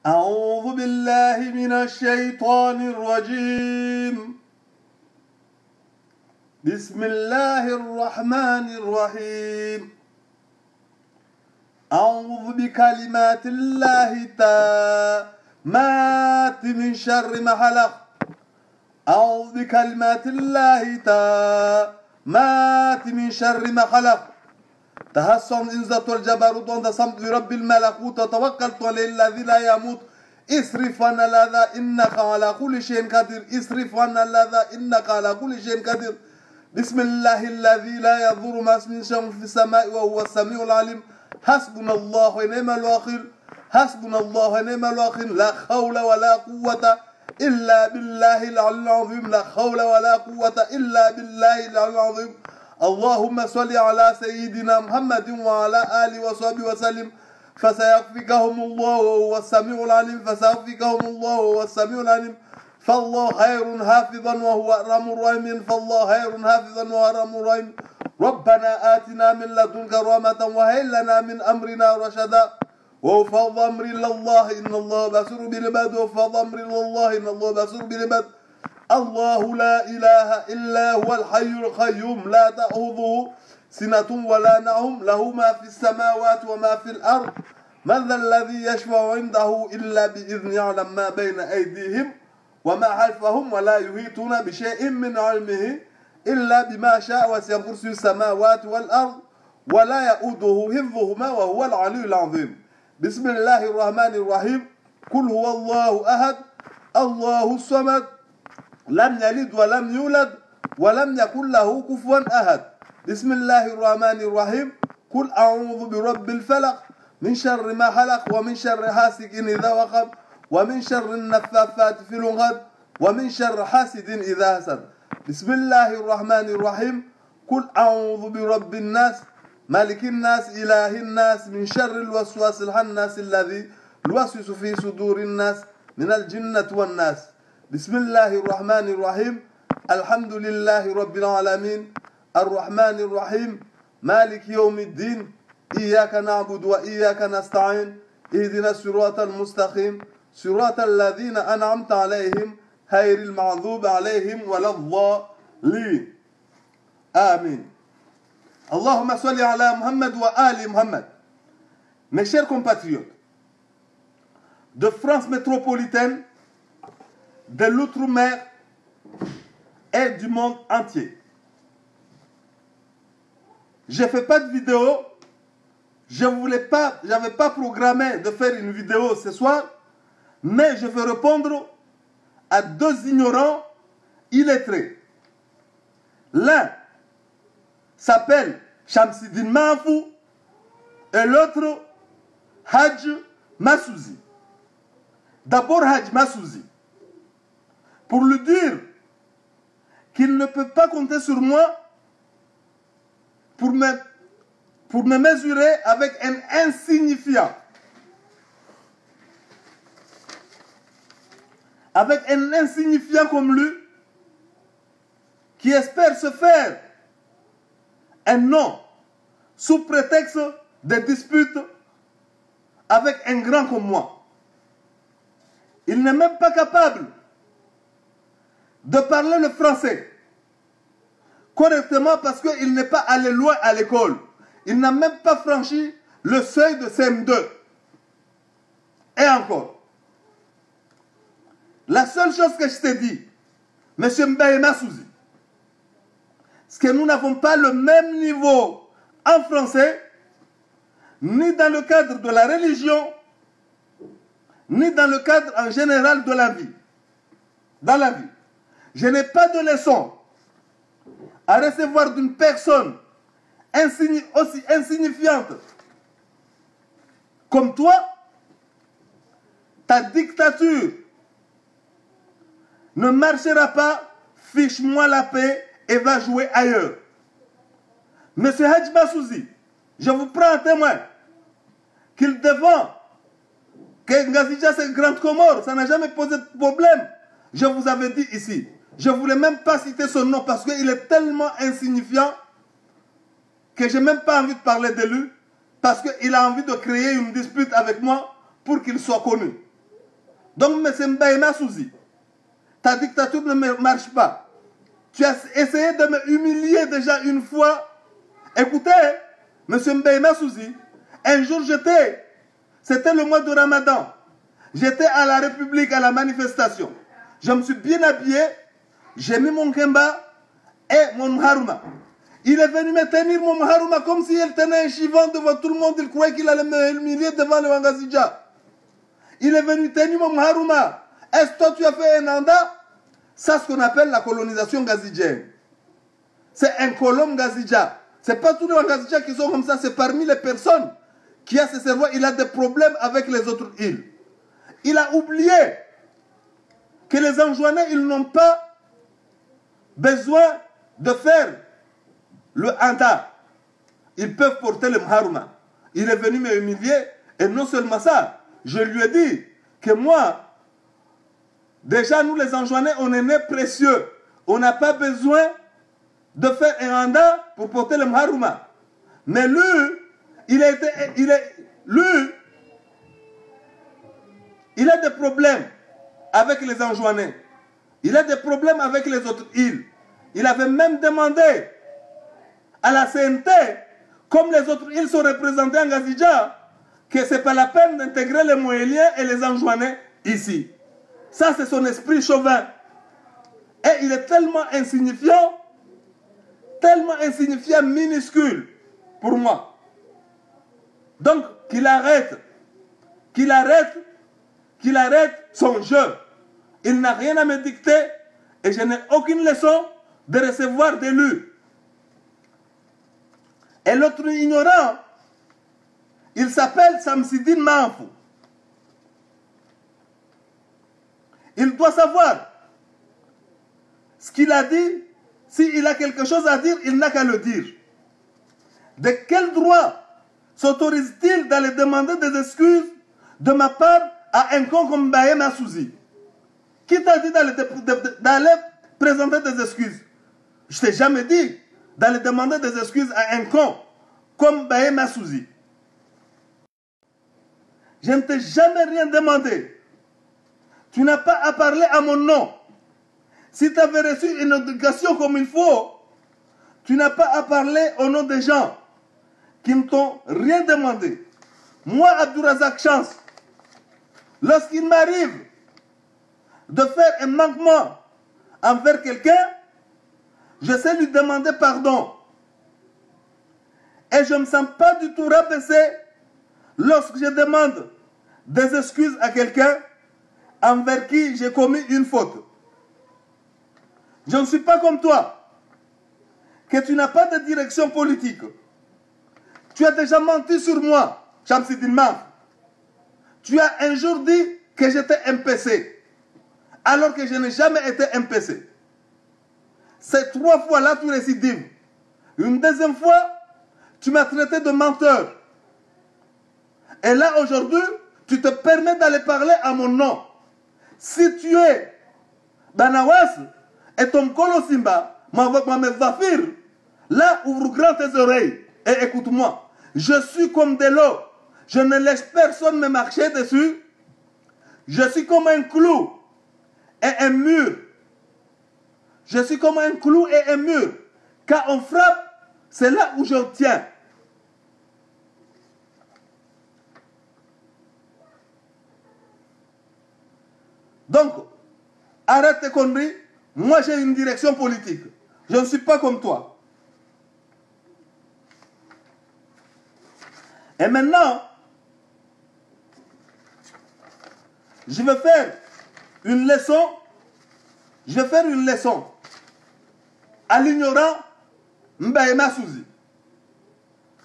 أعوذ بالله من الشيطان الرجيم بسم الله الرحمن الرحيم أعوذ بكلمات الله التامات من شر ما خلق أعوذ بكلمات الله التامات من شر ما خلق تحسن عزة الجبروت وانتصمت برب الملكوت وتوكلت على الذي لا يموت اصرف عنا الأذى إنك على كل شيء قدير اصرف عنا الأذى إنك على كل شيء قدير بسم الله الذي لا يضر مع اسمه شيء في السماء وهو السميع العليم حسبنا الله ونعم الوكيل حسبنا الله ونعم الوكيل لا حول ولا قوة إلا بالله العلي العظيم لا حول ولا قوة إلا بالله العلي العظيم اللهم صل على سيدنا محمد وعلى آله وصحبه وسلم فسيكفيكهم الله وهو السميع العليم فسيكفيكهم الله وهو السميع العليم فالله خير حافظا وهو أرحم الراحمين فالله خير حافظا وهو أرحم الراحمين ربنا آتنا من لدنك رحمة وهب لنا من أمرنا رشدا وفضل أمر إلى الله إن الله بصير بالعباد وفضل أمر إلى الله إن الله بصير بالعباد الله لا إله إلا هو الحي القيوم لا تأخذه سنة ولا نوم له ما في السماوات وما في الأرض من ذا الذي يشفع عنده إلا بإذن يعلم ما بين أيديهم وما خلفهم ولا يحيطون بشيء من علمه إلا بما شاء وسع كرسي السماوات والأرض ولا يؤوده حفظهما وهو العلي العظيم بسم الله الرحمن الرحيم قل هو الله أحد الله الصمد لم يلد ولم يولد ولم يكن له كفوا أحد بسم الله الرحمن الرحيم قل أعوذ برب الفلق من شر ما خلق ومن شر حاسد إذا وقب ومن شر النفاثات في العقد ومن شر حاسد إذا حسد بسم الله الرحمن الرحيم قل أعوذ برب الناس ملك الناس إله الناس من شر الوسواس الخناس الذي يوسوس في صدور الناس من الجنة والناس بسم الله الرحمن الرحيم الحمد لله رب العالمين الرحمن الرحيم مالك يوم الدين إياك نعبد وإياك نستعين اهدنا الصراط المستقيم صراط الذين أنعمت عليهم غير المغضوب عليهم ولا الضالين آمين اللهم صل على محمد وآل محمد. Mes chers compatriotes de France métropolitaine, de l'outre-mer et du monde entier. Je ne fais pas de vidéo. J'avais pas programmé de faire une vidéo ce soir, mais je vais répondre à deux ignorants illettrés. L'un s'appelle Shamsidine Mahfou et l'autre Hadj Massouzi. D'abord Hadj Massouzi, pour lui dire qu'il ne peut pas compter sur moi pour me mesurer avec un insignifiant. Avec un insignifiant comme lui, qui espère se faire un nom sous prétexte de dispute avec un grand comme moi. Il n'est même pas capable de parler le français correctement parce qu'il n'est pas allé loin à l'école. Il n'a même pas franchi le seuil de CM2. Et encore, la seule chose que je t'ai dit, M. Mbaye Massouzi, c'est que nous n'avons pas le même niveau en français, ni dans le cadre de la religion, ni dans le cadre en général de la vie. Dans la vie. Je n'ai pas de leçon à recevoir d'une personne aussi insignifiante comme toi. Ta dictature ne marchera pas, fiche-moi la paix et va jouer ailleurs. Monsieur Hadj Massouzi, je vous prends un témoin qu'il devant que Ngazija c'est Grande Comore, ça n'a jamais posé de problème. Je vous avais dit ici. Je ne voulais même pas citer son nom parce qu'il est tellement insignifiant que je n'ai même pas envie de parler de lui parce qu'il a envie de créer une dispute avec moi pour qu'il soit connu. Donc, M. Mbaïma Souzi, ta dictature ne marche pas. Tu as essayé de me humilier déjà une fois. Écoutez, M. Mbaïma Souzi, un jour c'était le mois de Ramadan. J'étais à la République, à la manifestation. Je me suis bien habillé, j'ai mis mon kemba et mon mharuma. Il est venu me tenir mon mharuma comme s'il tenait un chivan devant tout le monde. Il croyait qu'il allait me humilier devant le Wangazija. Il est venu tenir mon mharuma. Est-ce que toi tu as fait un anda? C'est ce qu'on appelle la colonisation gazidjienne. C'est un colon gazidja. Ce n'est pas tous les Wangazija qui sont comme ça, c'est parmi les personnes qui a ce cerveau, il a des problèmes avec les autres îles. Il a oublié que les Anjouanais, ils n'ont pas besoin de faire le anda. Ils peuvent porter le mharuma. Il est venu me humilier. Et non seulement ça, je lui ai dit que moi, déjà nous les Anjouanais, on est nés précieux. On n'a pas besoin de faire un anda pour porter le mharuma. Mais lui, il a des problèmes avec les Anjouanais. Il a des problèmes avec les autres îles. Il avait même demandé à la CNT, comme les autres îles sont représentées en Gazidja, que ce n'est pas la peine d'intégrer les Moéliens et les Anjouanais ici. Ça, c'est son esprit chauvin. Et il est tellement insignifiant, minuscule pour moi. Donc, qu'il arrête son jeu. Il n'a rien à me dicter et je n'ai aucune leçon de recevoir de lui. Et l'autre ignorant, il s'appelle Samsidine Manfou. Il doit savoir ce qu'il a dit. S'il a quelque chose à dire, il n'a qu'à le dire. De quel droit s'autorise-t-il d'aller demander des excuses de ma part à un con comme Mbaïma Souzi? Qui t'a dit d'aller présenter des excuses? Je t'ai jamais dit d'aller demander des excuses à un con comme Mbaïma Souzi. Je ne t'ai jamais rien demandé. Tu n'as pas à parler à mon nom. Si tu avais reçu une éducation comme il faut, tu n'as pas à parler au nom des gens qui ne t'ont rien demandé. Moi, Abdourazak Chance, lorsqu'il m'arrive de faire un manquement envers quelqu'un, je sais lui demander pardon. Et je ne me sens pas du tout rabaissé lorsque je demande des excuses à quelqu'un envers qui j'ai commis une faute. Je ne suis pas comme toi, que tu n'as pas de direction politique. Tu as déjà menti sur moi, Chamsidine Manf. Tu as un jour dit que j'étais MPC, alors que je n'ai jamais été MPC. Ces 3 fois-là, tu récidives. Une deuxième fois, tu m'as traité de menteur. Et là, aujourd'hui, tu te permets d'aller parler à mon nom. Si tu es Banawas et ton Kolo Simba, Mohamed Zafir, là, ouvre grand tes oreilles et écoute-moi. Je suis comme de l'eau. Je ne laisse personne me marcher dessus. Je suis comme un clou et un mur. Je suis comme un clou et un mur. Quand on frappe, c'est là où je tiens. Donc, arrête tes conneries. Moi, j'ai une direction politique. Je ne suis pas comme toi. Et maintenant, je vais faire une leçon. Je vais faire une leçon à l'ignorant Mbaïma Souzi.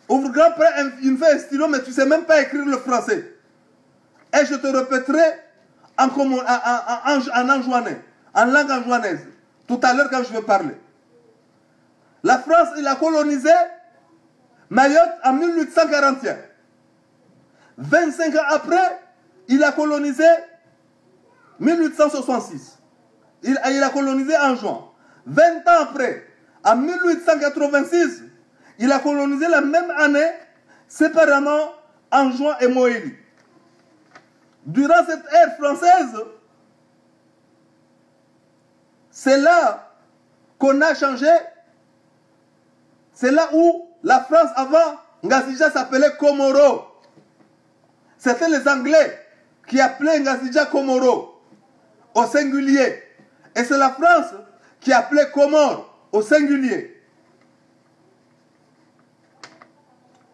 Ouvre grand près, il me fait un stylo, mais tu ne sais même pas écrire le français. Et je te répéterai en anjouanais, en langue anjouanaise, tout à l'heure quand je vais parler. La France, il a colonisé Mayotte en 1841. 25 ans après, il a colonisé 1866. Il a colonisé en juin. 20 ans après, en 1886, il a colonisé la même année, séparément en juin et Moélie. durant cette ère française, c'est là qu'on a changé. C'est là où la France avant, Ngazidja s'appelait Comoro. C'était les Anglais qui appelaient Ngazidja Comoro au singulier. Et c'est la France qui appelait Comore au singulier.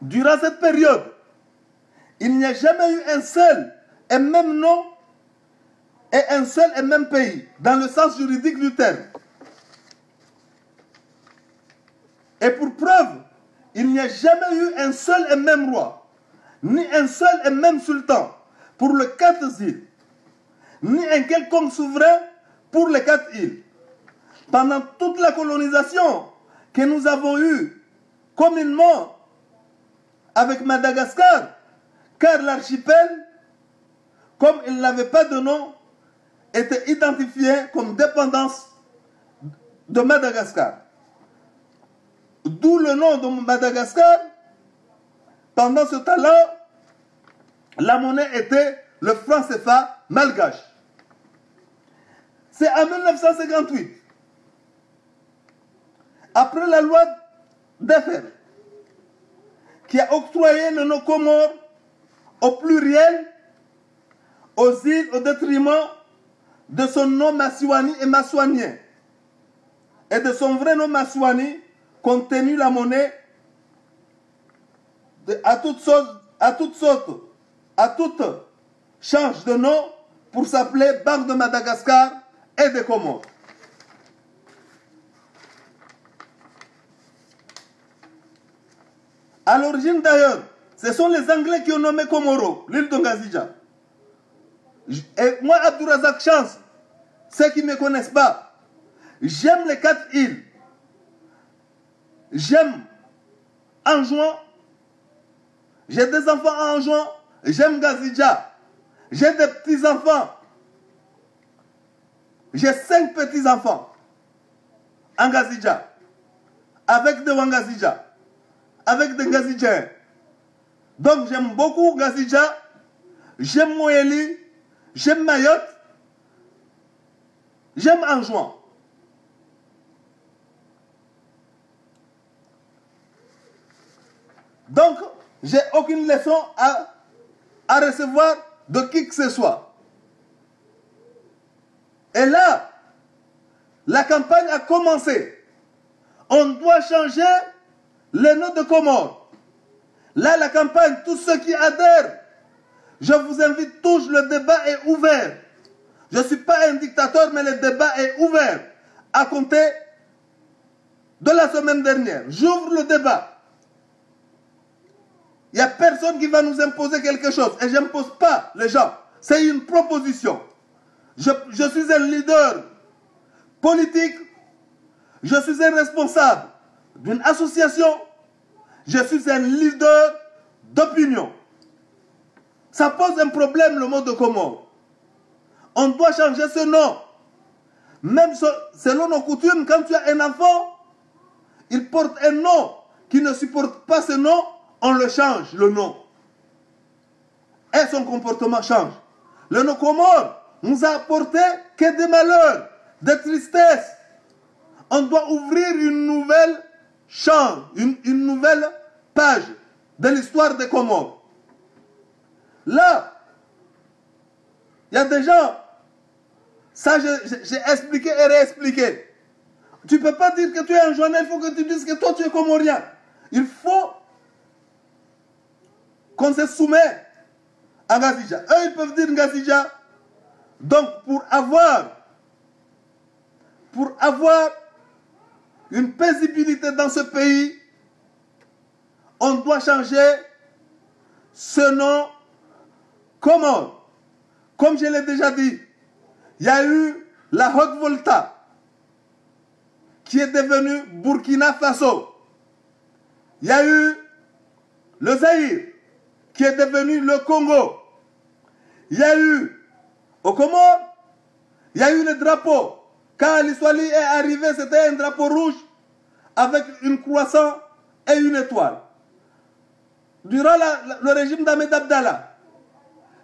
Durant cette période, il n'y a jamais eu un seul et même nom et un seul et même pays, dans le sens juridique du terme. Et pour preuve, il n'y a jamais eu un seul et même roi, ni un seul et même sultan pour les 4 îles, ni un quelconque souverain pour les 4 îles. Pendant toute la colonisation que nous avons eue communément avec Madagascar, car l'archipel, comme il n'avait pas de nom, était identifié comme dépendance de Madagascar. D'où le nom de Madagascar. Pendant ce temps-là, la monnaie était le franc CFA malgache. C'est en 1958, après la loi d'Eiffel, qui a octroyé le nom Comore au pluriel aux îles au détriment de son nom Massiwani et Massouanien et de son vrai nom Massouani, contenu la monnaie à toutes change de nom pour s'appeler Banque de Madagascar et des Comores. À l'origine d'ailleurs, ce sont les Anglais qui ont nommé Comoro, l'île de Ngazidja. Et moi, Abdourazak Chance, ceux qui ne me connaissent pas, j'aime les 4 îles. J'aime Anjouan. J'ai des enfants à Anjouan. J'aime Ngazidja. J'ai des petits-enfants. J'ai 5 petits-enfants en Ngazidja. Avec des Wangazidja. Avec des Ngazidjiens. Donc j'aime beaucoup Ngazidja. J'aime Moéli. J'aime Mayotte. J'aime Anjouan. Donc, j'ai aucune leçon à recevoir de qui que ce soit. Et là, la campagne a commencé. On doit changer le nom de Comore. Là, la campagne, tous ceux qui adhèrent, je vous invite tous, le débat est ouvert. Je ne suis pas un dictateur, mais le débat est ouvert. À compter de la semaine dernière. J'ouvre le débat. Il n'y a personne qui va nous imposer quelque chose. Et je n'impose pas les gens. C'est une proposition. Je suis un leader politique. Je suis un responsable d'une association. Je suis un leader d'opinion. Ça pose un problème, le mot de Comore. On doit changer ce nom. Même selon nos coutumes, quand tu as un enfant, il porte un nom qui ne supporte pas ce nom. On le change, le nom. Et son comportement change. Le nom Comore nous a apporté que des malheurs, des tristesses. On doit ouvrir une nouvelle chambre, une nouvelle page de l'histoire des Comores. Là, il y a des gens, ça j'ai expliqué et réexpliqué. Tu ne peux pas dire que tu es un journal, il faut que tu dises que toi tu es comorien. Il faut qu'on se soumet à Ngazidja. Eux, ils peuvent dire Ngazidja. Donc, pour avoir une paisibilité dans ce pays, on doit changer ce nom Comore. Comme je l'ai déjà dit, il y a eu la Haute-Volta, qui est devenue Burkina Faso. Il y a eu le Zaïre, qui est devenu le Congo. Il y a eu, au Comores, il y a eu le drapeau. Quand Ali Swali est arrivé, c'était un drapeau rouge avec une croissant et une étoile. Durant le régime d'Ahmed Abdallah,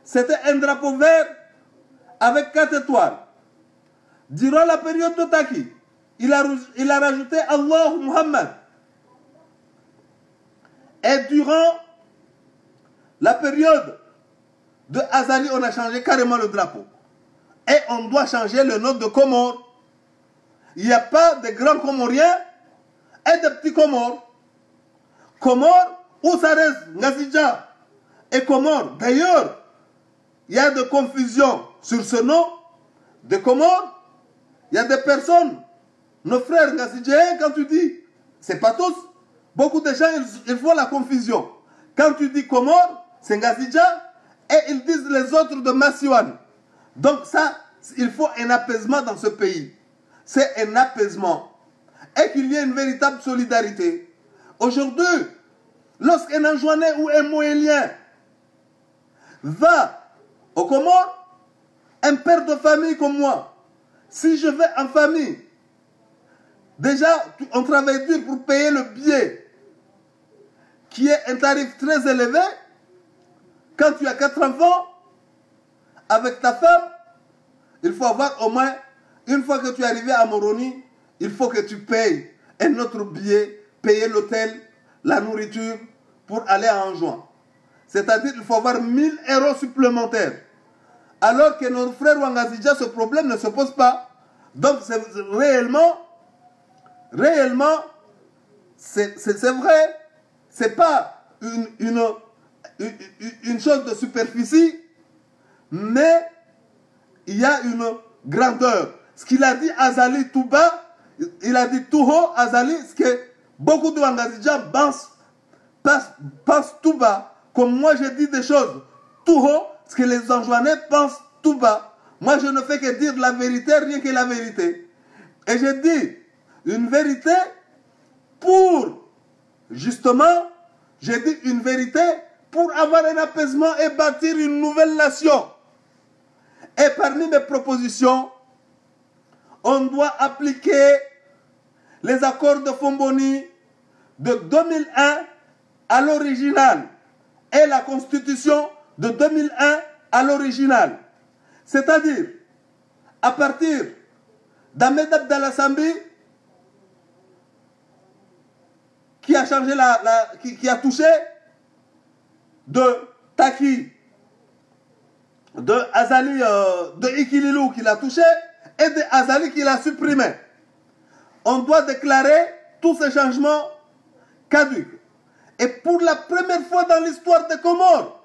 c'était un drapeau vert avec 4 étoiles. Durant la période de Taki, il a rajouté Allah Muhammad. Et durant la période de Azali, on a changé carrément le drapeau. Et on doit changer le nom de Comore. Il n'y a pas de grands Comoriens et de petits Comores. Comore, Ousarez, Ngazidja et Comore. D'ailleurs, il y a de confusion sur ce nom de Comore. Il y a des personnes, nos frères Ngazidjaïens, quand tu dis, c'est pas tous, beaucoup de gens, ils font la confusion. Quand tu dis Comore, c'est Ngazidja, et ils disent les autres de Massiwan. Donc ça, il faut un apaisement dans ce pays. C'est un apaisement. Et qu'il y ait une véritable solidarité. Aujourd'hui, lorsqu'un Anjouanais ou un Moélien va au Comores, un père de famille comme moi, si je vais en famille, déjà, on travaille dur pour payer le billet, qui est un tarif très élevé. Quand tu as 4 enfants, avec ta femme, il faut avoir au moins, une fois que tu es arrivé à Moroni, il faut que tu payes un autre billet, payer l'hôtel, la nourriture, pour aller à Anjouan. C'est-à-dire qu'il faut avoir 1000 € supplémentaires. Alors que nos frères Ouangazidja, ce problème ne se pose pas. Donc c'est réellement, c'est vrai, c'est pas une chose de superficie, mais il y a une grandeur. Ce qu'il a dit Azali tout bas, il a dit tout haut, Azali, ce que beaucoup de Ouangazidja pensent tout bas. Comme moi je dis des choses tout haut, ce que les Anjouanais pensent tout bas. Moi je ne fais que dire la vérité, rien que la vérité. Et je dis une vérité pour, justement, j'ai dit une vérité pour avoir un apaisement et bâtir une nouvelle nation. Et parmi mes propositions, on doit appliquer les accords de Fomboni de 2001 à l'original et la constitution de 2001 à l'original. C'est-à-dire, à partir d'Ahmed Abdallah Sambi, qui a changé qui a touché de Taki, de Azali, de Ikililou qui l'a touché, et de Azali qui l'a supprimé. On doit déclarer tous ces changements caducs. Et pour la première fois dans l'histoire des Comores,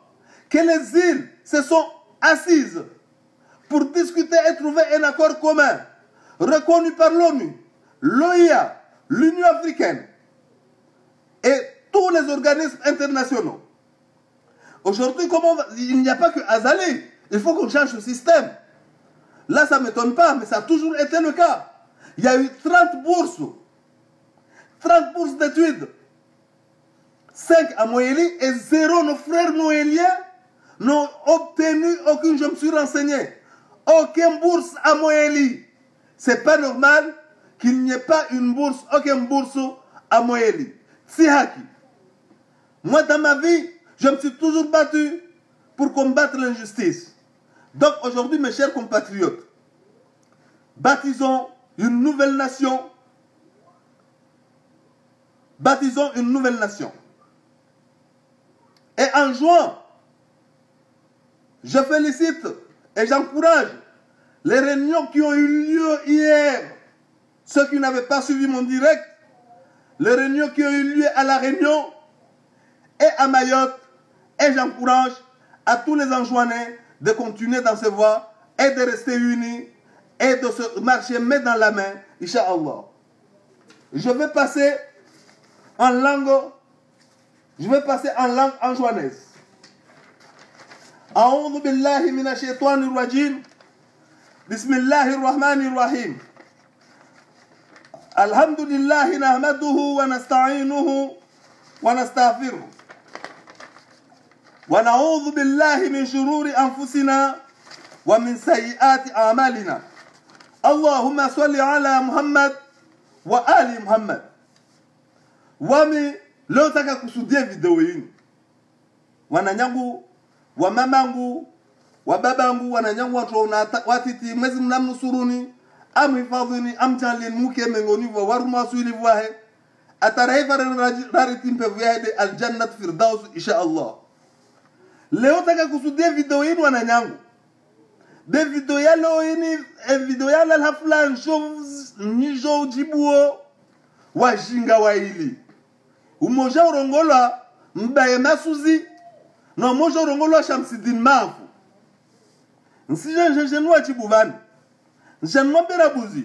que les îles se sont assises pour discuter et trouver un accord commun, reconnu par l'ONU, l'OIA, l'Union africaine et tous les organismes internationaux. Aujourd'hui, il n'y a pas que Azali. Il faut qu'on change ce système. Là, ça ne m'étonne pas, mais ça a toujours été le cas. Il y a eu 30 bourses d'études. 5 à Moélie et 0, nos frères noéliens n'ont obtenu aucune, je me suis renseigné, aucune bourse à Moélie. C'est pas normal qu'il n'y ait pas une bourse, aucune bourse à Moélie. Sihaki. Moi, dans ma vie, je me suis toujours battu pour combattre l'injustice. Donc aujourd'hui, mes chers compatriotes, baptisons une nouvelle nation. Baptisons une nouvelle nation. Et en juin, je félicite et j'encourage les réunions qui ont eu lieu hier. Ceux qui n'avaient pas suivi mon direct, les réunions qui ont eu lieu à La Réunion et à Mayotte. Et j'encourage à tous les Anjouanais de continuer dans ces voies et de rester unis et de se marcher main dans la main, Inch'Allah. Je vais passer en langue anjouanaise. A'udhu billahi minash shaitanir rajim. Bismillahir rahmanir rahim. Alhamdulillah nahmaduhu wa nasta'inuhu wa nastaghfiruh. Wa na'udhu billahi min shururi anfusina wa min sayyiati a'malina. Allahumma salli ala Muhammad wa ali Muhammad. Wami leo taka kusudia video hii. Wananyangu, wamamangu, wababangu wananyangu watu watiti mwezi mnamnusuruni amhifadhini amjalin muke mengoni wa waruma suili wahe ataraifa rariti mpevu yahede aljannat firdaus insha Allah. Leo taka kusudia video yenu wananyangu de video ya leo yini video ya la hafla njo jibuo wajinga waili umoja urongola mbaye masuzi na umoja urongola Shamsidin Mafu nsije njenjenu wa chibuvani njenjenu buzi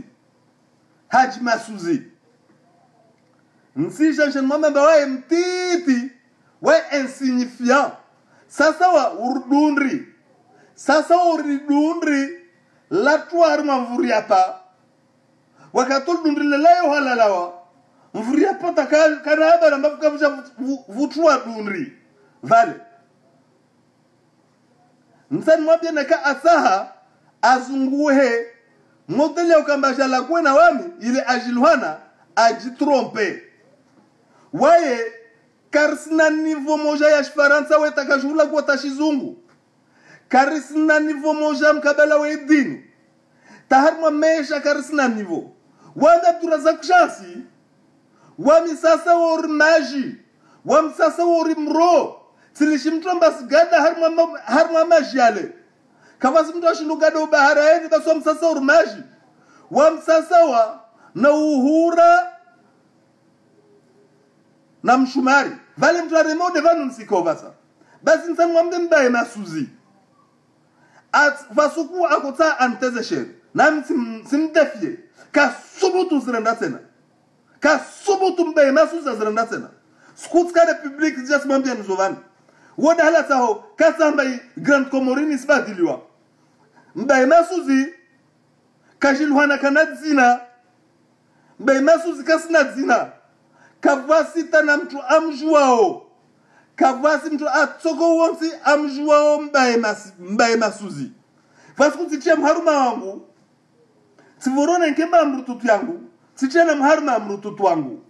Haji Masuzi nsije njenjenu mbaye mtiti wa insignifiant sasa wa urdundri sasa uridundri la tuar mvuri hapa wakatul dundri lelayo halalawa mvuri hapa takana haba na mbafuka vutua dundri vale msani mwabia naka asaha azunguhe modeli ya ukambasha la kwena wami ile ajiluhana ajitrompe waye karisina nivo moja ya shifaransa wetaka shula kwa tashizungu karisina nivo moja mkabala we dini taharma mesha karisina nivo wanda turaza kushansi wami sasa wori maji wami sasa wori mro silishi mtomba sigada harma maji yale kawasi mtu ashindu gada ubahara eni basi wami sasa wori maji wami sasa wa na uhura na mshumari vale mtu aremode vanu nsiko basa basi nsani mwamde mbaye masuzi vasuku akota anteze sheri nami simdefie kasubutu zirenda tena kasubutu mbaye masuzi zirenda tena skutska republik just mwambia nizovani woda hala saho kasa mbaye Grand Comorini sibadiliwa mbaye masuzi kajiluhana kanadzina mbaye masuzi kasina dzina kavasi tana mtu amjuao kavasi mtu atsoko wonsi amjuao mbaye masuzi vasi kutitia mharuma wangu sivorone nkemba mrututu yangu titia na mharuma mrututu wangu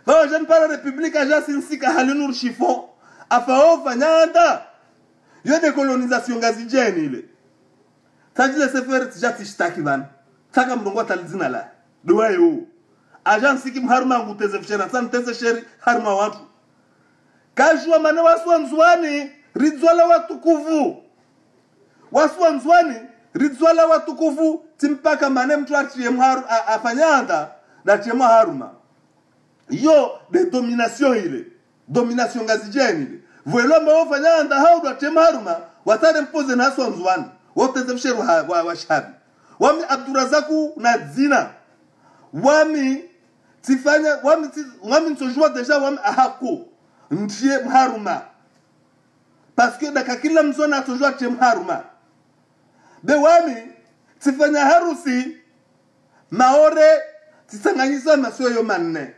vawa jan para republika jasi nsika halinur chiffon afaofa nyanda yo dekolonisation ngazi jeni ile tajile sefer tijati shtaki van taka mrongo talizina la duwa yo ajansi kim harma nguteze fshena san teze sheri harma watu kajua mane waswa nzwani ridzwala watukufu waswa nzwani ridzwala watukufu timpaka mane mtu atie mharu afanyanda na tie haruma yo de domination ile domination ngazijeni ile vuelo mba ofanyanda haudo atie haruma watare mpoze na aswa nzwani woteze fsheru wa shabi wami Abdurazaku na zina wami tifanya wami nsojua deja wami ahako ntie mharuma parce que daka kila mzona atojua tie mharuma be wami tifanya harusi maore tisanganyisa masio yo manne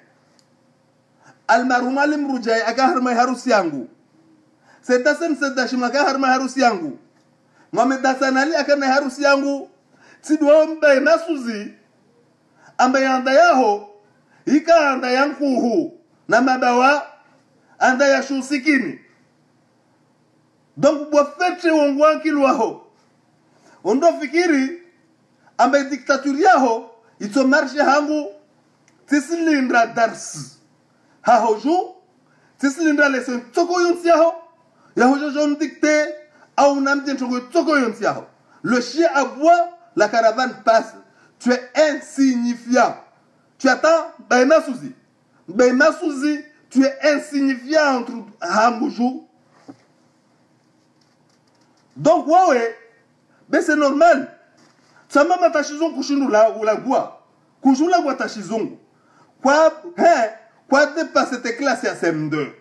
almarhuma limrujai aka harma harusi yangu setasen sedashima ka harma harusi yangu ngome dasanali aka na harusi yangu tidwa mbaye masuzi ambaye anda yaho ika anda yankuhu na mabawa anda ya shusikini donc bwafetre wongwankilu waho ondo fikiri ambaye diktaturi yaho ito marshe hangu tisilindra dars hahoju tisilindra lesen toko yonsi yaho yahojo jon dicté au namdien toko yonsi yaho le chien aboie la caravane passe tu es insignifiant. Tu attends, Baïmasuzi, tu es insignifiant entre Hamboujou. Donc, ouais, mais c'est normal. Ça m'a matachizon kushinu la ou la gua. Kushinu la gua tachizon. Quoi dépasser tes classes à CM2.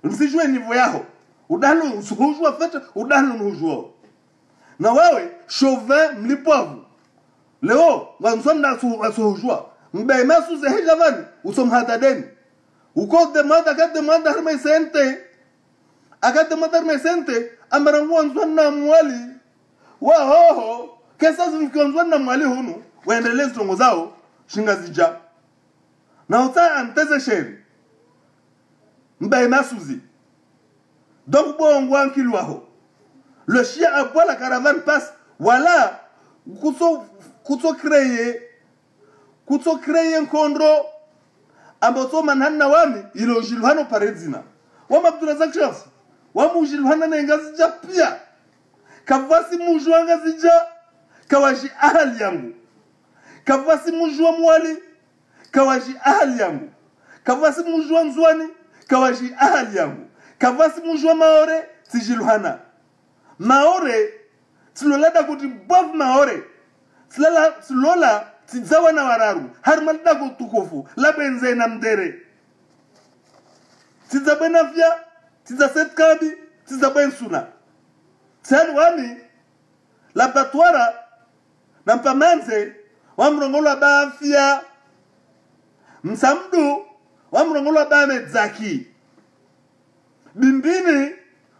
Nous si jouer niveau yaho. Ou dans le joue en fait, ou dans le joue. Na ouais, chauvin mlipovu. Leo wanzon na suhujua mbe masu ze hejavan usom hataden uko demanda ka demanda harmai sente aka demanda harmai sente amarangu wanzon na mwali wa hoho kesa zunzon na mwali hunu waendelee songo zao shinga zija na uta anteze sheri mbe masuzi donc bo ngwan kilwaho le chien aboie, la caravane passe. Voilà, kuto créer un kondro, ambato manhanna wami, ilo jilhano paredzina. Wama Abdurazak Shams, wamu jilhana na ngazija pia. Kavasi mujua ngazija, kawaji ahali yangu. Kavasi mujua mwali, kawaji ahali yangu. Kavasi mujua nzwani, kawaji ahali yangu. Kavasi mujua maore, tijilhana. Maore, tilolada kuti bof maore. Tilola, tizawa na wararu. Harmalda kutukufu, labenze na mdere. Tizabena fia, tizaset kabi, tizaben suna. Tiani wami, la batwara, na mpamanze, wamrongola ba fia. Msamdu, wamrongola ba medzaki. Bimbini,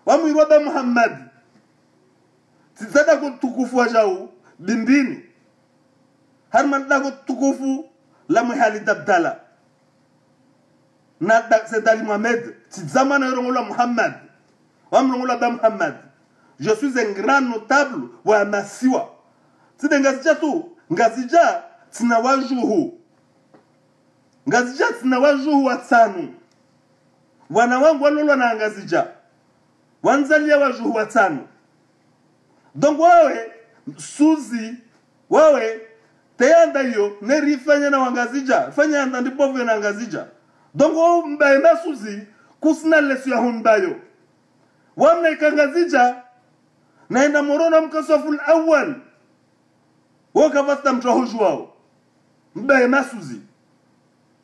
wamwirwa ba Muhammad. Tizada kutukufu wa jau, bimbini. Harmalda kutukufu, la muhali dabdala. Na Sedali Mohamed, Tizamana Rongola Muhammad. Wamrongola ba Muhammad. Je suis un grand notable wa masiwa. Tide ngazija tu, ngazija tinawajuhu. Ngazija tinawajuhu watanu. Wana wangu walolo na ngazija. Wanzalia wajuhu watanu. Donc wawe, Suzi, wawe, teyanda yo, neri fanya na wangazija. Fanya ndipovu na ngazija. Donc wawe mbaye masuzi, kusina lesu ya hunbayo. Wamna ikangazija, na ina morona mkasofu awal. Woka vasta mtrahuju wao. Mbaye masuzi.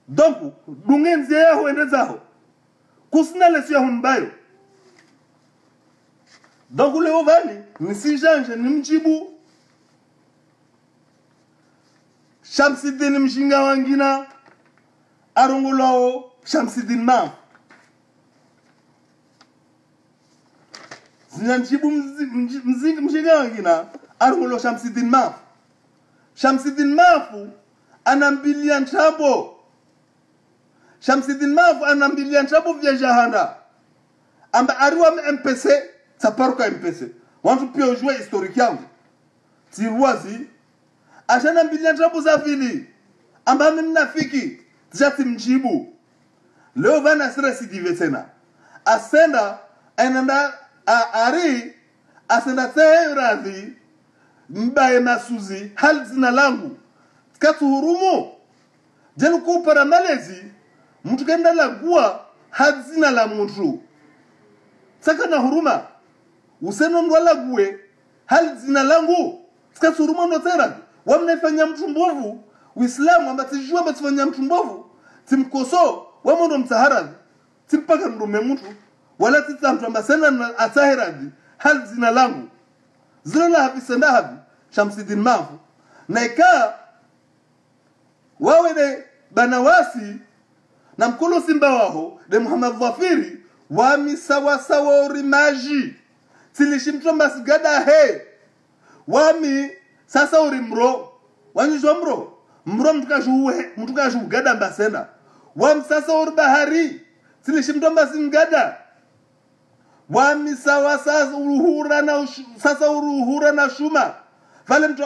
Donc, dungenzi ya huende zaho. Kusina lesu ya hunbayo. Donc ule ovani, nisijanje ni mjibu. Shamsidin mshinga wangina. Arungulao Shamsidin ma. Zinanjibu mshinga wangina. Arungulao Shamsidin ma. Shamsidin mafu anambilia ntrabo. Shamsidin mafu anambilia ntrabo vya jahanda. Amba ariwa MPC, taparuka MPC. Wantu pia ujue historiki yangu. Tiruwazi, ashana mbilia ntrabo za vili. Amba mnafiki, tijati mjibu. Leo vana stresi divetena. Asenda, enanda, asenda teye radhi, mbaye masuzi, hali zina langu. Katu hurumu. Jenu kupara malezi, mtu kenda lagua, hali zina la mtu. Saka na huruma. Useno ndwala gue, hali zina langu. Katu huruma notera. Wamnefanya mtu mbovu. Uislamu ambatijua mbatifanya mtu mbovu. Timkoso, wamondo mtaharadhi. Timpaka mrume mtu. Wala tita mtu ambasena na atahiradhi. Hali zina langu. Zilala hafi senda hafi. Shamsidin mafu. Na ika wawe de banawasi na mkolo simba waho de Muhammad Dhafiri wami sawa sawa urimaji. Tilishimtwa masigada he. Wami sasa urimro. Wanyuzwa mro. Mro mtukashu gada mbasenda. Wami sasa uribahari. Tilishimtwa masingada. Wami sawa sasa uruhura na shuma. Vale mtu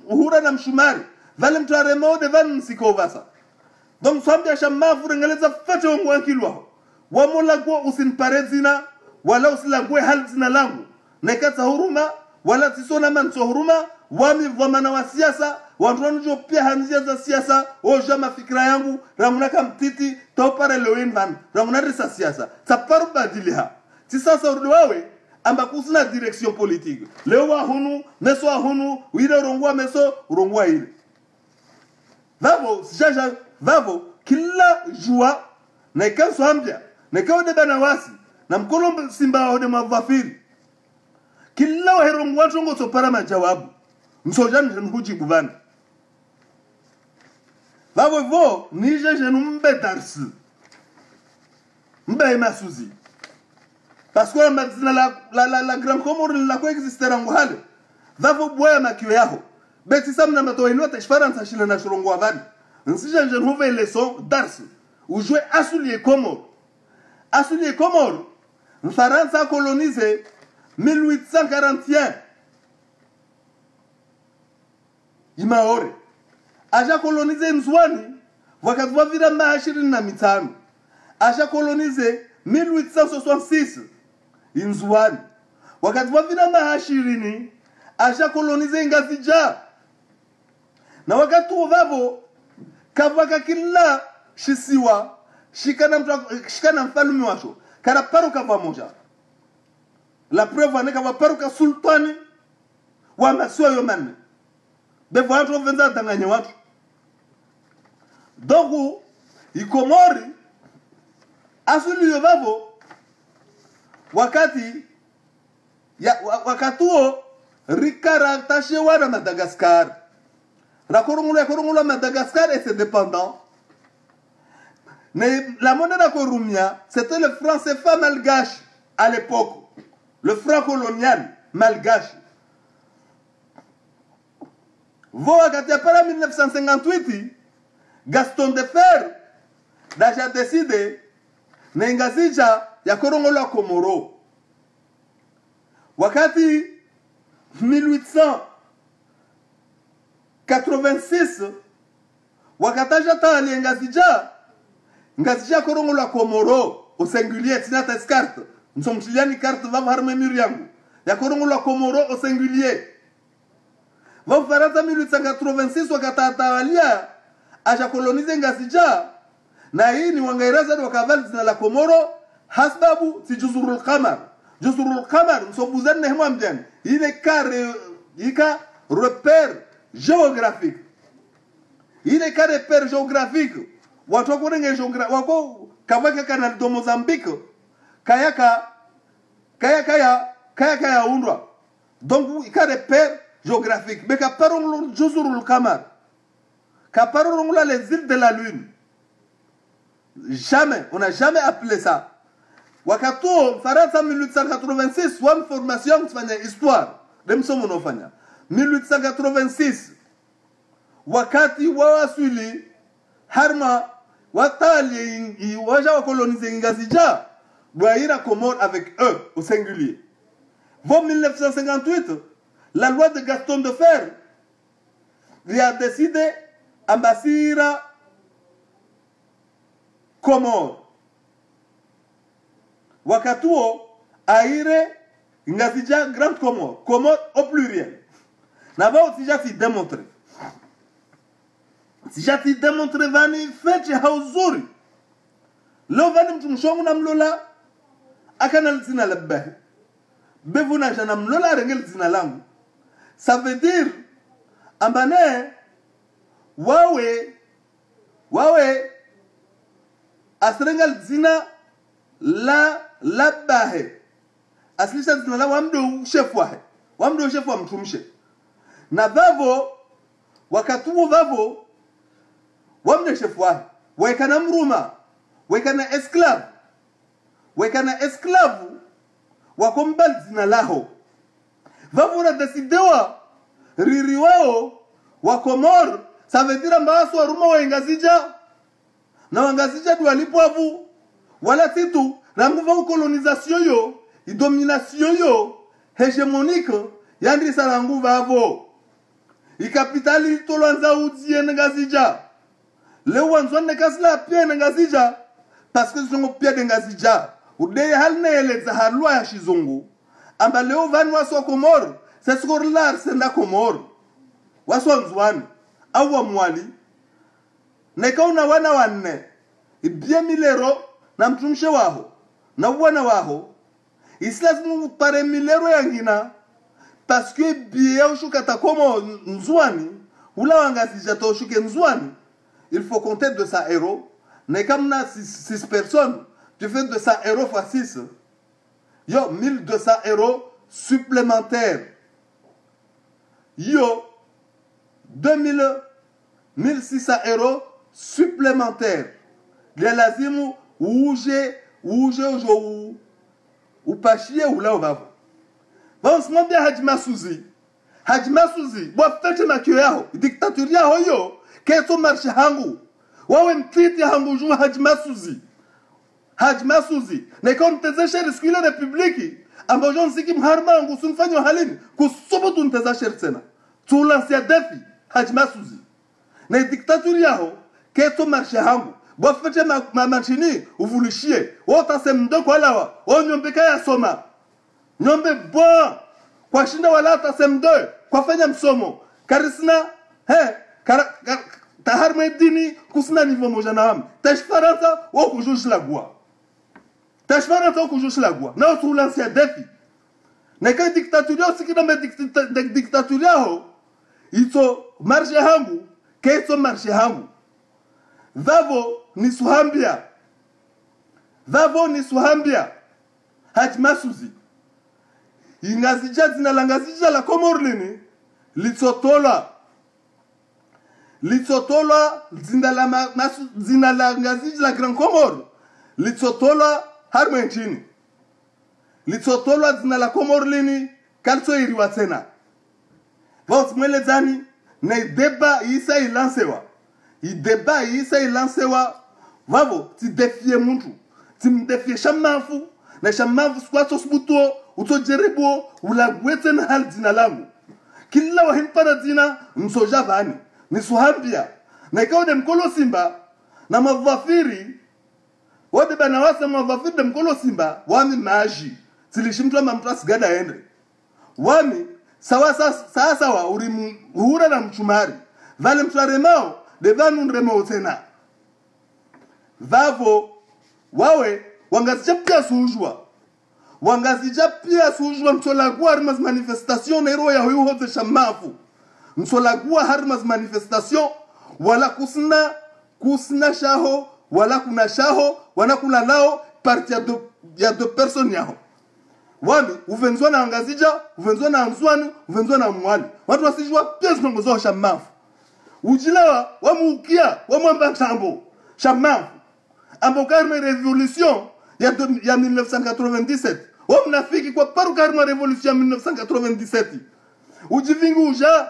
uhura na mshumari. Vale mtu aremode vale msiko vasa. Donc swambia shamafu rengeleza fete wa mwankilwa. Wamola kwa usinparezina. Wala usilagwe hali zina langu. Nekata huruma. Wala tisona manso huruma. Wami vwamana wa siasa. Wantuanujo pia hanzia za siasa. Oja mafikira yangu. Ramunaka mtiti. Taupare lewin van. Ramunarisa siasa. Taparu badiliha. Tisasa uruwawe. Amba kusina direction politique. Leo wa hunu, meso wa hunu, uire urongua meso, urongua ile. Vavo, kila jua, na ikaw swambia, na ikaw de banawasi, na mkolo simba wa de Dhafiri. Kila wa herongua chongo sopara majawabu. Msojani mhuji buvana. Vavo, nije jenu mbe darsi. Mbe masuzi. Parce que la Grande Comore la coexistera nguhale. Vavo boya makiwe yaho. Beti samna matoinwa tashfaransa shile na shurongo avani. Nsija njenhuve leçon darsi. Ujue asulie Comore. Asulie Comore. Mfaransa colonise 1841 Imaore aja kolonize Nzwani wakati wa vira mahashirini na mitano. Aja kolonize 1866 Nzwani wakati wa vira mahashirini aja kolonize Ngazija. Na wakati wavavo kavaka kila shisiwa shikana mfalme washo kana paruka pamoja. La preuve ane kava paruka sultani wa masiwa yomane bevo watu venza danganya watu. Donc ikomori asuli yovavo wakati wakatuo rikara tashewa na Madagascar. La Korongula Madagascar est indépendant. Mais la monnaie de Korumia, c'était le franc CFA malgache à l'époque. Le franc colonial malgache. Quand il y a 1958, Gaston Defer a décidé Nengazija ya Korongula Komoro. Wakati 1886 wakataja tali Ngazija Korongula Komoro au singulier tinata carte. Nous sommes chiliani carte va harme miriangu. Ya Korongula Komoro au singulier. Va farata 1886 wakatata alia aja kolonize Ngazija na hii ni wangairaza wakavali zina la Komoro hasbabu si Juzurul Qamar. Juzurul Qamar msobuzani na hema mjani. Ile ika repère géographique. Il est carré repère géographique. Watu wako nenge géographique. Wako kavaka kanal do Mozambique. Kaya undwa. Donc il carré repère géographique. Mais kaparong Juzurul Qamar. Kaparong les îles de la Lune. Jamais, on n'a jamais appelé ça. Wakato Faransa 1886 wam formation fanya histoire. Demsomo nofanya. 1886 wakati wawasuli harma watali waja wa coloniser Ngazija doira Comore avec eux au singulier. Bon 1958 la loi de Gaston Defer lui a décidé ambasira Comore wakatuo aire Ngazija Grande Comore, Comore au pluriel. Naba si jati démontré. Si jati démontré vani feche hauzuri. Lo vani mtumshongu na mlola akana lzina labbahi. Bevu na jana mlola rengel zina langu. Ça veut dire ambane wawe asrengal zina la labbahi. Aslisha zina la wamdo chef wahe. Wamdo chef wa mtumshe. Na vavo wakatuo vavo wamne chef wahe. Wekana mruma. Wekana esclave wakombal zina laho. Vavo na desidewa ririwao wakomor. Ça veut dire mbasu wa ruma wa Ngazija. Na wangazija duwalipo wavu. Wala titu na mguva colonisation yo domination yo hégémonique yandri sarangu vavo ikapitali tolwanza udie Ngazija le wanzone kasla pia Ngazija parce que zongo pia Ngazija udeye halne ele za halwa ya shizungu amba leo vani waso Komoro c'est skorlar senda Komoro waso nzwani au wa mwali nekauna wana wanne ibie milero na mtumshe waho na wana waho islazimu pare milero yangina parce que bien ushukata komo Nzwani ula Wangazija to shuke Nzwani il faut compter 200 euros mais comme na 6 personnes tu fais 200 euros fois 6 yo 1200 euros supplémentaires yo 1600 euros supplémentaires les lazimu uje ojo upashie ula ubavo vamos mwambia Haji Masuzi wafete na kio yao dictature yao yo keto marshe hangu wawe mtiti hangu juu Haji Masuzi na ikontezeshe riskule republiki ambayo nsiki mharmangu sunfanyo halini kusubutu nteza shertsena tulansia defi hajmasuzi na diktaturi yao keto marshe hangu bofete mamachini uvulishie wota semdo kwa lawa onyombe kaya soma nyombe bo kwa shinda wala ta semdo kwa fanya msomo karisna tahar medini kusna nivo moja na wami tashfaranta wa kujush lagua tashfaranta wa kujush lagua na utulansia defi na kai diktaturia usikina me diktaturia ho ito marshe hangu keto marshe hangu Vavo ni suhambia hajmasuzi ingazija zina langazija la komorlini litsotola zina langazija la Grand Comore litsotola harmenchini litsotola zina la komorlini kalso iriwa tena vos mwelezani na deba isa ilansewa ideba isa ilansewa vavo ti defie muntu ti mdefie shamafu na shamafu skwato sbuto uto jerebo ula gweten hal dina langu kila wahin para dina msoja vani ni suhambia na ikawa de mkolo simba na mavafiri wade banawasa mavafiri de mkolo simba wami maji tilishimtwa mamtras gada endre wami sawa uhura na mchumari vale mtwaremao devanu nremo tena vavo wawe wangazija pia sujwa mtolagua harmas manifestation ero ya huyu hote shamafu mtolagua harmas manifestation wala kusna shaho wala kuna shaho wala kuna lao parti ya do person yaho wami uvenzwa na angazija uvenzwa na mzwani uvenzwa na mwali watu wasijua pia zinongozo shamafu ujilawa wamuukia wamwamba tambo shamafu ambo karma revolution ya 1997 wamnafiki kwa paru karma revolution ya 1997 ujivingu uja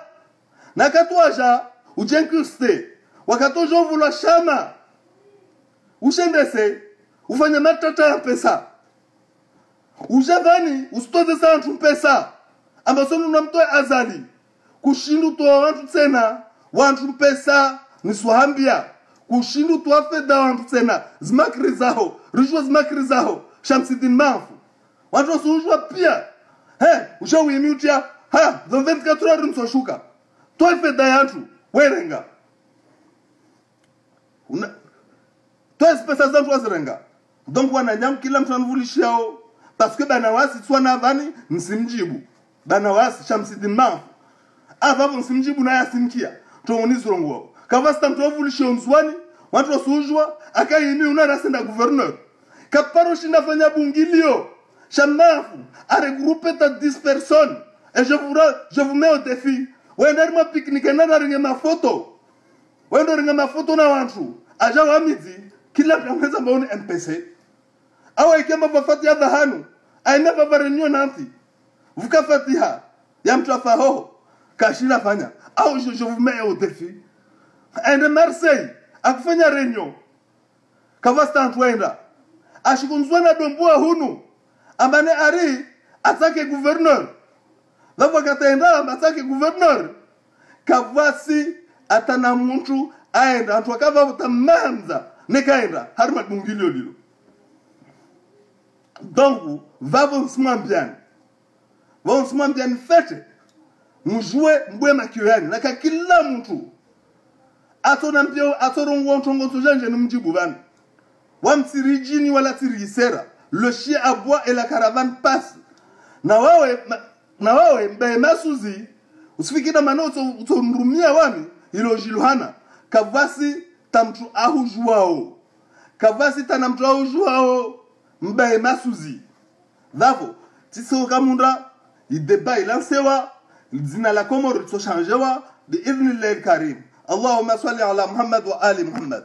na katuaja ujenkuste wakatoja uvula shama ushendese ufanya matata ya pesa ujavani usitoze sana tumpesa ambasonu namtoe azali kushindu toa wantu tena wantu pesa ni swahambia kushindu tuafeda wantu tena zmakri zao rijwa zmakri zao Shamsidin Mafu wantu sujwa pia ushawi miutia the 24 hours msoshuka toafeda yantu werenga toa pesa zantu wazirenga donc wananyam kila mtu anvulishao parce que banawasi swana vani msimjibu banawasi Shamsidin Mafu avavo msimjibu na yasimkia tonizrongo kavasta mtovulisho mswani watu wasujwa akaimi unarasenda gouverneur kaparo shinafanya bungilio shamafu a regroupé ta 10 personnes et je vous mets au défi wenda ma picnic na ringa mafoto wenda ringa mafoto na watu aja wamizi kila mtu mbona MPC awa ikema vafati ya dhahanu aina varenyo nanti vuka fatiha ya mtu afaho kashina fanya au je vous mets au défi ende Marseille akufanya réunion kavasta antwenda ashikunzwana dombua hunu ambane ari atake gouverneur lava katenda atake gouverneur kavasi atana muntu aenda antwa kava utamanza nekaenda harma bungilio lilo donc vavons bien fete mjue mbwe makiani na kila mtu atona mpio atorongo ntongo tujanje numjibu bana wamsirijini wala tirisera le chien aboie et la caravane passe na wawe mbe masuzi usifikira manoto utonrumia wami ilo jiluhana kavasi tamtu ahujwao kavasi tanamtu ahujwao mbe masuzi dhavo tiso kamunda ideba ilansewa zina la Comore to changewa bi idhnillah karim. Allahumma salli ala Muhammad wa ali Muhammad.